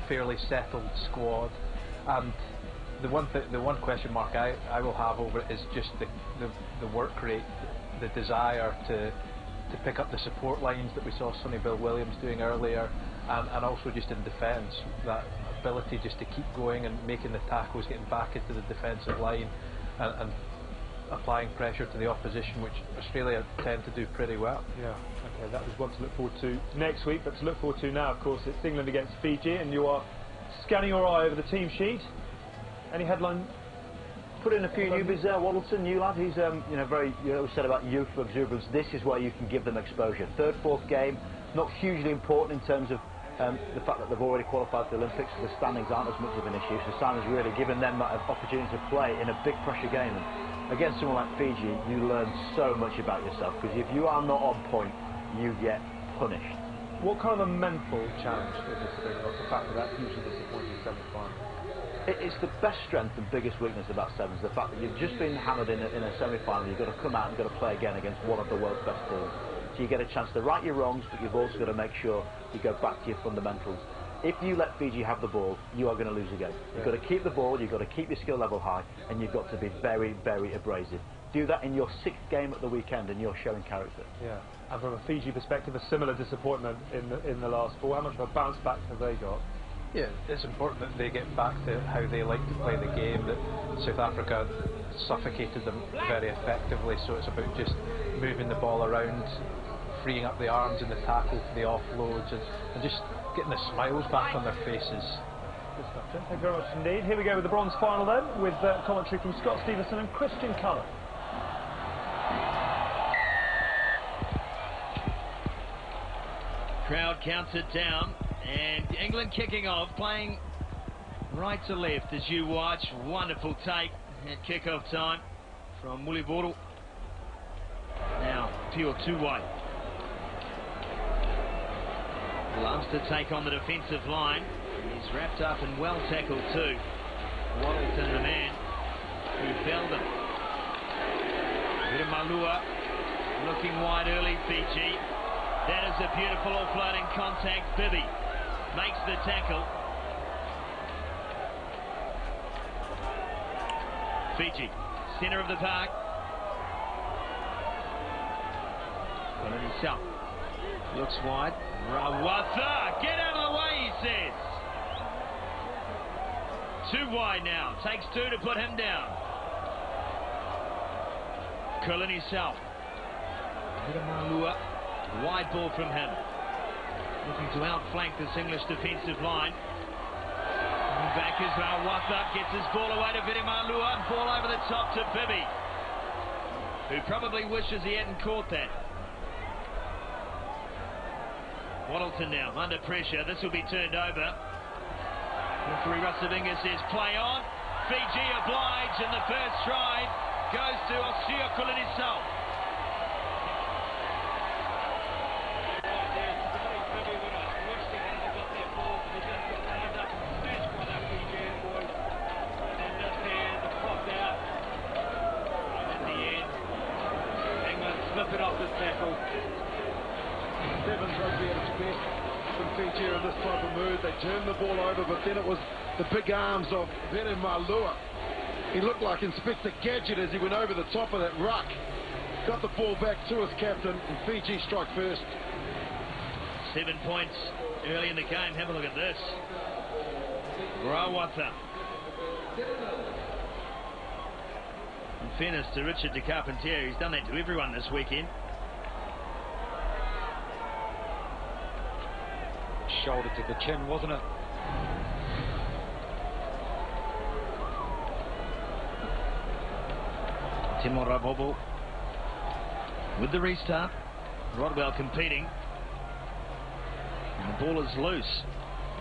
fairly settled squad, and the one question mark I will have over it is just the work rate, the desire to pick up the support lines that we saw Sonny Bill Williams doing earlier, and also just in defence, that ability just to keep going and making the tackles, getting back into the defensive line, and applying pressure to the opposition, which Australia tend to do pretty well. Yeah, okay, that was one to look forward to next week, but to look forward to now, of course, it's England against Fiji, and you are scanning your eye over the team sheet. Any headline? Put in a few newbies there. Wellington, new lad, he's very, said about youthful exuberance. This is where you can give them exposure. Third, fourth game, not hugely important in terms of the fact that they've already qualified for the Olympics. The standings aren't as much of an issue, so Simon's really given them that opportunity to play in a big pressure game. And against someone like Fiji, you learn so much about yourself, because if you are not on point, you get punished. What kind of a mental challenge is this thing, off the fact that that's hugely disappointing semi-final? It's the best strength and biggest weakness about sevens, the fact that you've just been hammered in a semi-final. You've got to come out and got to play again against one of the world's best teams. So you get a chance to right your wrongs, but you've also got to make sure you go back to your fundamentals. If you let Fiji have the ball, you are going to lose a game. You've got to keep the ball, you've got to keep your skill level high, and you've got to be very, very abrasive. Do that in your 6th game at the weekend, and you're showing character. Yeah, and from a Fiji perspective, a similar disappointment in the last 4. How much of a bounce back have they got? Yeah, it's important that they get back to how they like to play the game, that South Africa suffocated them very effectively, so it's about just moving the ball around, freeing up the arms in the tackle for the offloads, and just getting the smiles back on their faces. Good stuff, Tim. Thank you very much indeed. Here we go with the bronze final then, with commentary from Scott Stevenson and Christian Cullen. Crowd counts it down, and England kicking off, playing right to left as you watch. Wonderful take at kick-off time from Muliboro. Now, pure two-way. Loves to take on the defensive line. He's wrapped up and well tackled too. Wellington, the man who felled him. Malua looking wide early, Fiji. That is a beautiful offloading contact. Bibby makes the tackle. Fiji, centre of the park. Got it himself. Looks wide. Rawatha, get out of the way, he says. Too wide now. Takes 2 to put him down. Cullen himself. Malua. Wide ball from him. Looking to outflank this English defensive line. And back is Rawatha. Gets his ball away to Malua. And ball over the top to Bibby, who probably wishes he hadn't caught that. Wellington now under pressure. This will be turned over. Referee Russabinga says play on. Fiji oblige, and the first stride goes to Osio Kuliniso. Slip it off this tackle. Sevens rugby at its best from Fiji in this type of move. They turned the ball over, but then it was the big arms of Vere Malua. He looked like Inspector Gadget as he went over the top of that ruck. Got the ball back to his captain, and Fiji strike first. 7 points early in the game. Have a look at this. Rawatha. In fairness to Richard de Carpentier, he's done that to everyone this weekend. Shoulder to the chin, wasn't it? Timo Rabobo with the restart. Rodwell competing. And the ball is loose.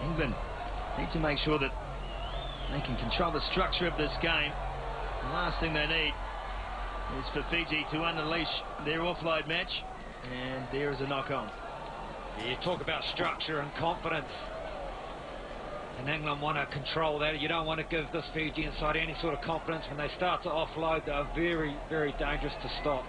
England need to make sure that they can control the structure of this game. The last thing they need is for Fiji to unleash their offload match, and there is a knock-on. You talk about structure and confidence, and England want to control that. You don't want to give this Fijian side any sort of confidence. When they start to offload, they're very, very dangerous to stop.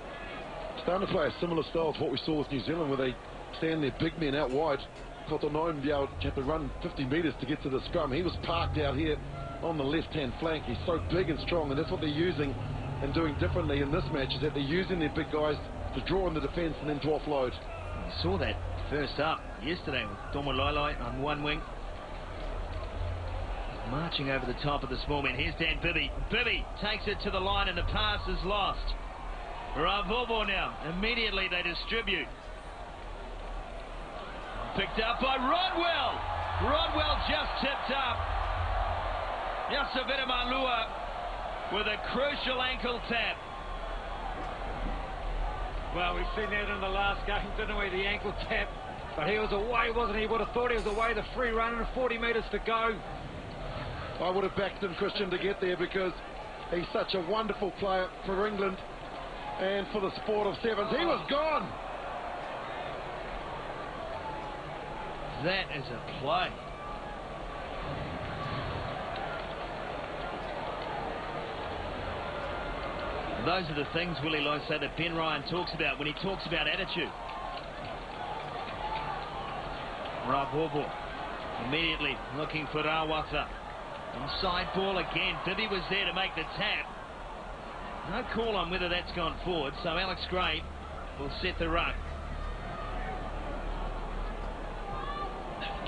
Starting to play a similar style to what we saw with New Zealand, where they stand their big men out wide, Cotonou be able to have to run 50 metres to get to the scrum. He was parked out here on the left-hand flank. He's so big and strong, and that's what they're using and doing differently in this match, is that they're using their big guys to draw in the defence and then to offload. We saw that first up yesterday with Tomololai on one wing, marching over the top of the small men. Here's Dan Bibby. Bibby takes it to the line and the pass is lost. Ravovo now. Immediately they distribute. Picked up by Rodwell. Rodwell just tipped up. Yasavita Malua with a crucial ankle tap. Well, we've seen that in the last game, didn't we? The ankle tap. But he was away, wasn't he? Would have thought he was away. The free run and 40 metres to go. I would have backed him, Christian, to get there, because he's such a wonderful player for England and for the sport of sevens. He was gone. That is a play. Those are the things, Willie Lyso, that Ben Ryan talks about when he talks about attitude. Ravovo immediately looking for Rawatha. Inside ball again. Bibby was there to make the tap. No call on whether that's gone forward, so Alex Gray will set the run.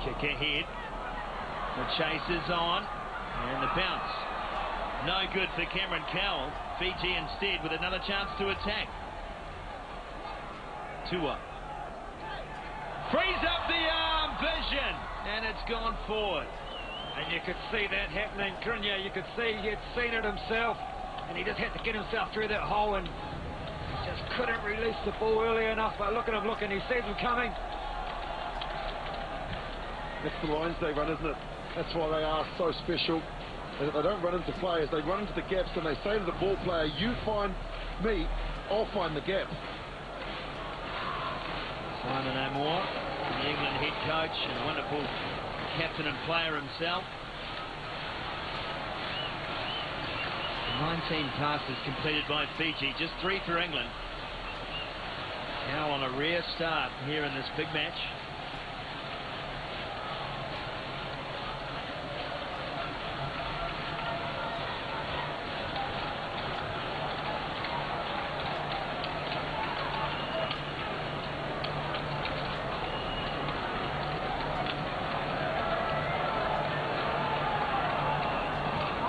Kick ahead. The chase is on. And the bounce. No good for Cameron Cowell. Fiji instead with another chance to attack. Tua. Frees up the arm. Vision. And it's gone forward. And you could see that happening, couldn't you? You could see he had seen it himself, and he just had to get himself through that hole, and just couldn't release the ball early enough. But look at him looking, he sees him coming. That's the lines they run, isn't it? That's why they are so special. They don't run into players, they run into the gaps, and they say to the ball player, you find me, I'll find the gap. Simon O'More, the England head coach and a wonderful captain and player himself. 19 passes completed by Fiji, just 3 for England. Now on a rare start here in this big match.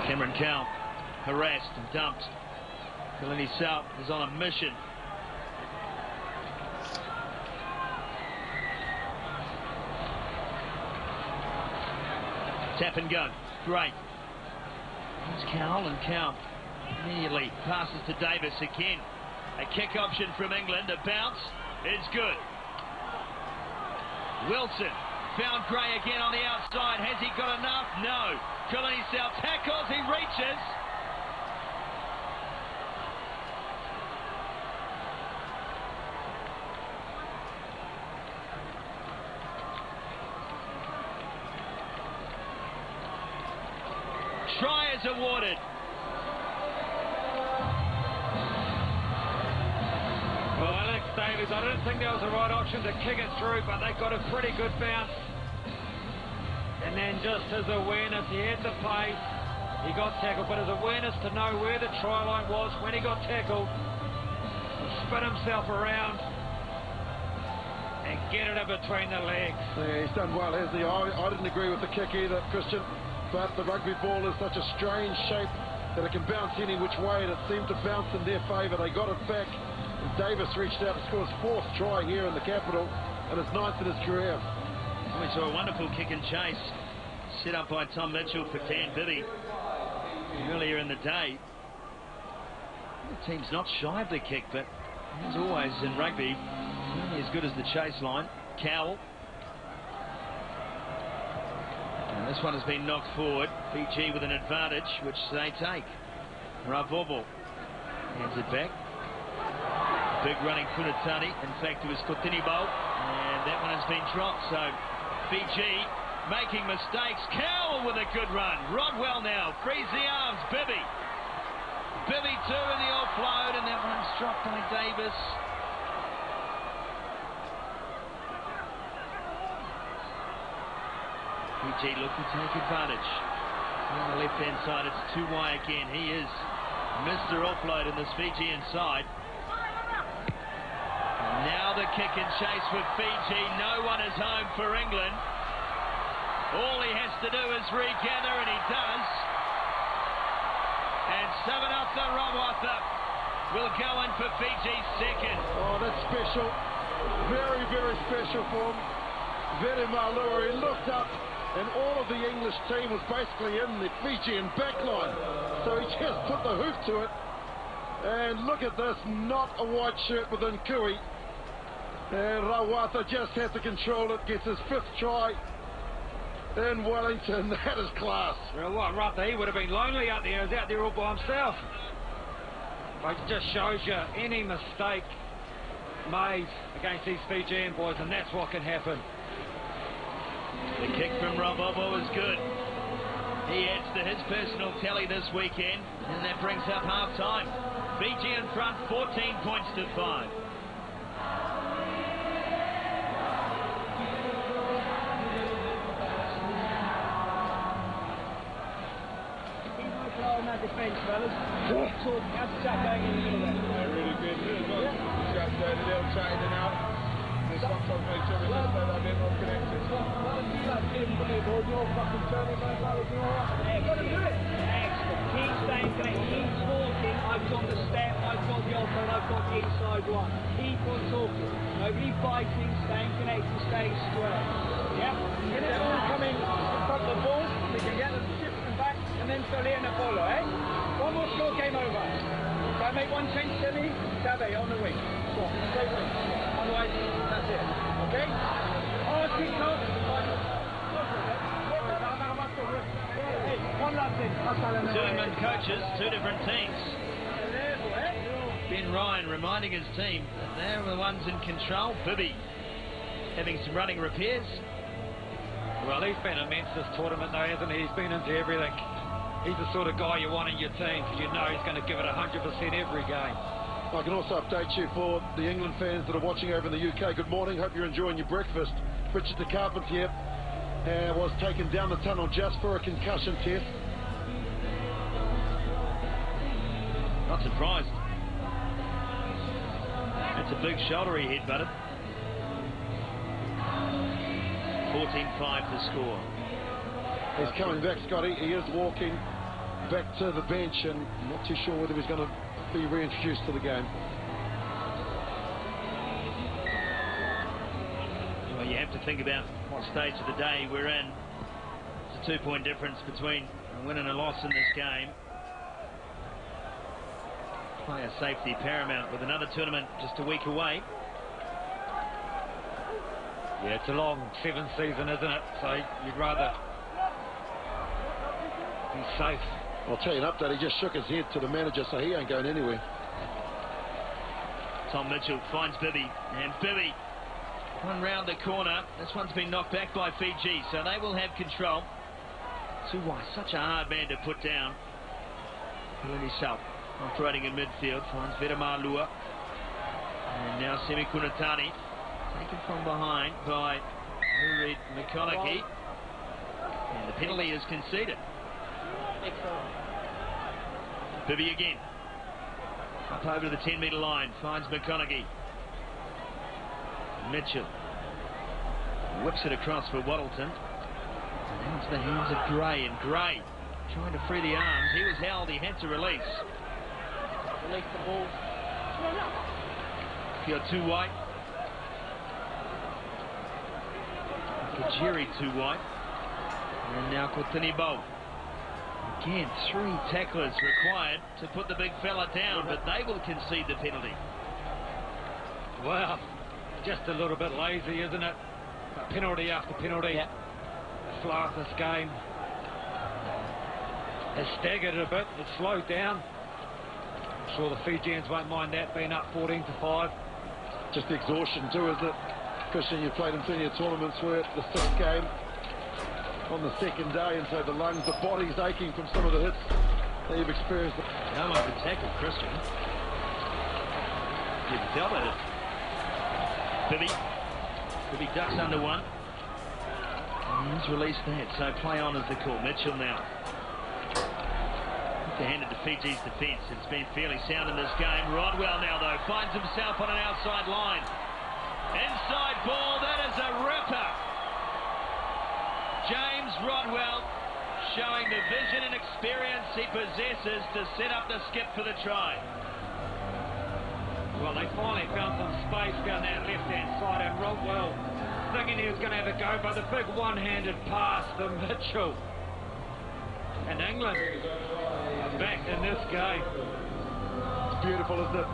Cameron Cowell harassed and dumped. Kalini South is on a mission. Tap and go. Great. Here's Cowell, and Cowell immediately passes to Davis again. A kick option from England. A bounce is good. Wilson found Gray again on the outside. Has he got enough? No. Kalini South tackles. He reaches. Try is awarded. Well, Alex Davis, I didn't think that was the right option to kick it through, but they got a pretty good bounce. And then just his awareness, he had the pace, he got tackled, but his awareness to know where the try line was when he got tackled, spin himself around and get it in between the legs. Yeah, he's done well, hasn't he? I didn't agree with the kick either, Christian, but the rugby ball is such a strange shape that it can bounce any which way, and it seemed to bounce in their favour. They got it back, and Davis reached out to score his 4th try here in the capital and his 9th in his career. We saw a wonderful kick and chase set up by Tom Mitchell for Dan Bibby earlier in the day. The team's not shy of the kick, but as always in rugby, only as good as the chase line. Cowell. And this one has been knocked forward. Fiji with an advantage, which they take. Ravovo hands it back. Big running Punatani. In fact, it was Kotinibau. And that one has been dropped. So Fiji making mistakes. Cowell with a good run. Rodwell now frees the arms. Bibby too in the offload, and that one's dropped by Davis. Fiji look to take advantage. On the left-hand side, it's Tuwai again. He is Mr. Offload in this Fijian side. Now the kick and chase for Fiji. No one is home for England. All he has to do is regather, and he does. And Savanatha Rawatha will go in for Fiji's second. Oh, that's special. Very, very special for him. Vere Malua, he looked up, and all of the English team was basically in the Fijian backline. So he just put the hoop to it. And look at this, not a white shirt within Kui. And Rawatha just has to control it, gets his 5th try in Wellington. That is class. Well, what, Ruther, he would have been lonely out there. He was out there all by himself. But it just shows you any mistake made against these Fijian boys, and that's what can happen. The kick from Robobo is good. He adds to his personal tally this weekend, and that brings up half-time. Fiji in front, 14 points to 5. Defence, fellas. Talk, how's the chat going in the middle there? Really good. Just a little chatting out. Just sometimes make sure we just know that a bit more connected. Well, if you like him for the ball, you're fucking turning my fellas, you're all right. Yeah, got to do it. Excellent. Keep staying connected. Keep talking. I've got the step, I've got the offer, and I've got the inside one. Keep on talking. Nobody fighting, staying connected, staying square. Yeah? Get it all coming in front of the ball. We can get them shift them back and then fill in a follow, eh? One more score, game over. Can I make one change, Timmy? Tabe on the wing. Go on, straight wing. Otherwise, that's it. Okay? Oh, kick off. Hey, one last thing. Two England coaches, two different teams. Ben Ryan reminding his team that they're the ones in control. Bibby having some running repairs. Well, he's been immense this tournament, though, hasn't he? He's been into everything. He's the sort of guy you want in your team, because you know he's going to give it 100% every game. I can also update you for the England fans that are watching over in the UK. Good morning, hope you're enjoying your breakfast. Richard de Carpentier was taken down the tunnel just for a concussion test. Not surprised. That's a big shoulder he headbutted. 14-5 the score. He's coming back, Scotty. He is walking back to the bench, and I'm not too sure whether he's going to be reintroduced to the game. Well, you have to think about what stage of the day we're in. It's a 2-point difference between a win and a loss in this game. Player safety paramount with another tournament just a week away. Yeah, it's a long 7th season, isn't it? So you'd rather be safe. I'll tell you an update. He just shook his head to the manager, so he ain't going anywhere. Tom Mitchell finds Bibby, and Bibby one round the corner. This one's been knocked back by Fiji, so they will have control. Tuwai, such a hard man to put down. Pilini South operating in midfield, finds Vere Malua, and now Semi Kunatani taken from behind by Reed McConaughey, and the penalty is conceded. Bibby again, up over to the 10-metre line, finds McConaughey. Mitchell whips it across for Waddleton. Now into the hands of Gray, and Gray trying to free the arms. He was held, he had to release. Release the ball. Got Tuwai. Kajiri Tuwai. And now Kotinibo. Again, 3 tacklers required to put the big fella down, but they will concede the penalty. Well, just a little bit lazy, isn't it? But penalty after penalty. Yeah. The flow of this game has staggered a bit. It's slowed down. I'm sure the Fijians won't mind that, being up 14-5. Just the exhaustion too, isn't it? Christian, you've played in plenty of tournaments where the 6th game on the 2nd day, and so the lungs, the body's aching from some of the hits that you've experienced. No one could tackle Christian. You can tell by it. Bibby ducks under one. He's released that, so play on as the call. Mitchell now. Handed to Fiji's defence. It's been fairly sound in this game. Rodwell now, though, finds himself on an outside line. Inside ball, that is a ripper. James Rodwell showing the vision and experience he possesses to set up the skip for the try. Well, they finally found some space down that left-hand side, and Rodwell thinking he was going to have a go, but the big one-handed pass to Mitchell. And England are back in this game. It's beautiful, isn't it?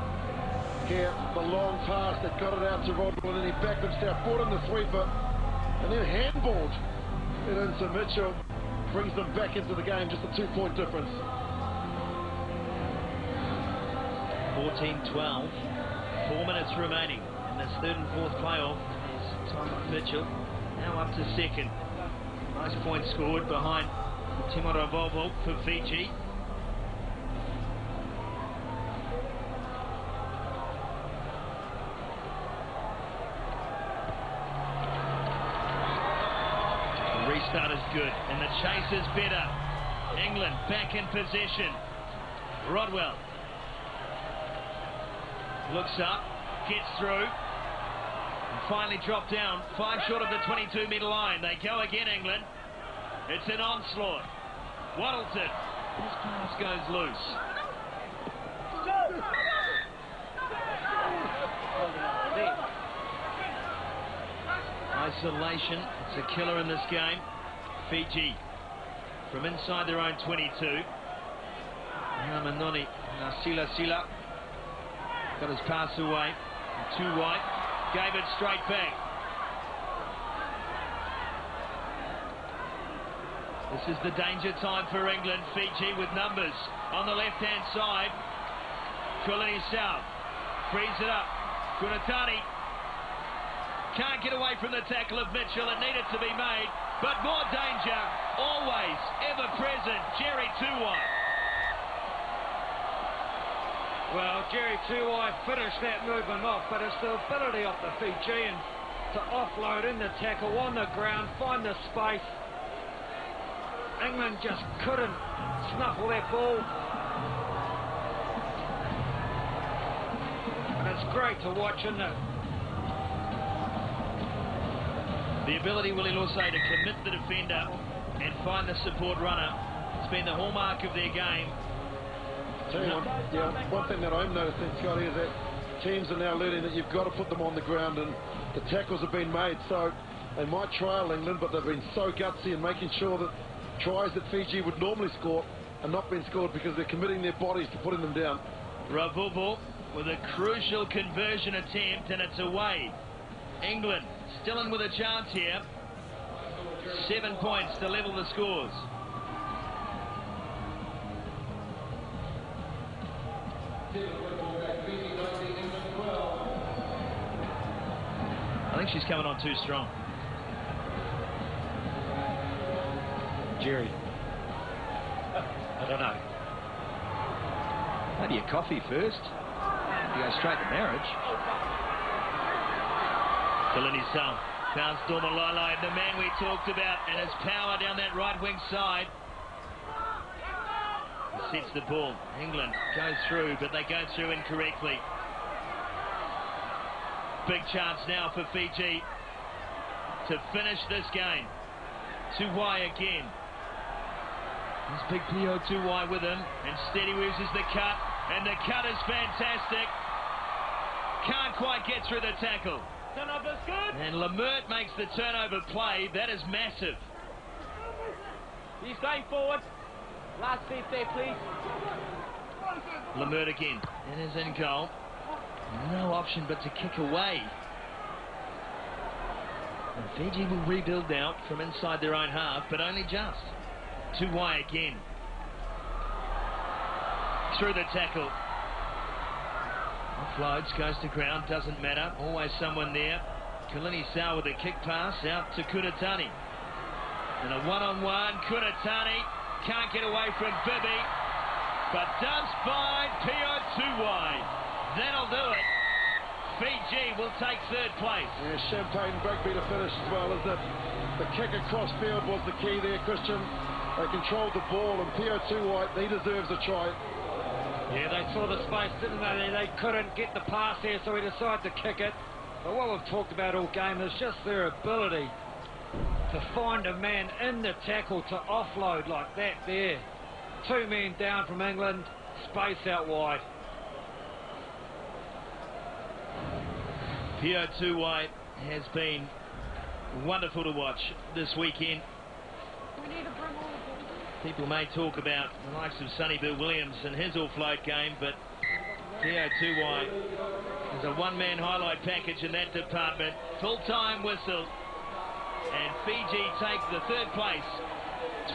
Here, the long pass that got it out to Rodwell, and then he backed himself, brought in the sweeper, and then handballed it into Mitchell. Brings them back into the game, just a 2-point difference. 14-12, 4 minutes remaining in this third and fourth playoff. As Tom Mitchell now up to second. Nice point scored behind Timora Vovo for Fiji. The restart is good and the chase is better. England back in possession. Rodwell looks up, gets through, and finally dropped down, 5 short of the 22-metre line. They go again, England. It's an onslaught. Wellington. His pass goes loose. Isolation. It's a killer in this game. Fiji from inside their own 22. Manoni Sila got his pass away. Too wide. Gave it straight back. This is the danger time for England. Fiji with numbers on the left-hand side. Kulini South frees it up. Kunatani can't get away from the tackle of Mitchell. It needed to be made, but more danger, always, ever present. Jerry Tuwai. Well, Jerry Tuwai finished that movement off, but it's the ability of the Fijians to offload in the tackle on the ground, find the space. England just couldn't snuffle that ball. And it's great to watch, isn't it? The ability, Willie Lawsay, to commit the defender and find the support runner. It's been the hallmark of their game. Tell you one thing that I'm noticing, Scotty, is that teams are now learning that you've got to put them on the ground, and the tackles have been made. So they might trial England, but they've been so gutsy in making sure that tries that Fiji would normally score are not being scored because they're committing their bodies to putting them down. Ravubu with a crucial conversion attempt, and it's away. England still in with a chance here. 7 points to level the scores. I think she's coming on too strong. Jerry. I don't know. Maybe a coffee first. You go straight to marriage. Kulini South found Dormalolo, the man we talked about, and his power down that right wing side. He sets the ball. England goes through, but they go through incorrectly. Big chance now for Fiji to finish this game. Tuwai again. There's big P.O. Tuwai with him, and Steady uses the cut, and the cut is fantastic. Can't quite get through the tackle. Turnover's good. And Lemert makes the turnover play. That is massive. He's going forward. Last seat there, please. Lemert again, and is in goal. No option but to kick away. And Fiji will rebuild now from inside their own half, but only just. Tuwai again. Through the tackle. Offloads, goes to ground, doesn't matter. Always someone there. Kulini Sau with a kick pass out to Kunatani. And a one-on-one. Kunatani can't get away from Bibi, but does find P.O. Tuwai. That'll do it. Fiji will take third place. Yeah, champagne rugby to finish as well, isn't it? The kick across field was the key there, Christian. They controlled the ball, and Pio White, he deserves a try. Yeah, they saw the space, didn't they? They couldn't get the pass there, so he decided to kick it. But what we've talked about all game is just their ability to find a man in the tackle to offload like that there. 2 men down from England, space out wide. Pio White has been wonderful to watch this weekend. People may talk about the likes of Sonny Bill Williams and his offload game, but Pio White is a one-man highlight package in that department. Full-time whistle, and Fiji take the third place,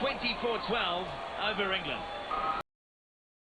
24-12 over England.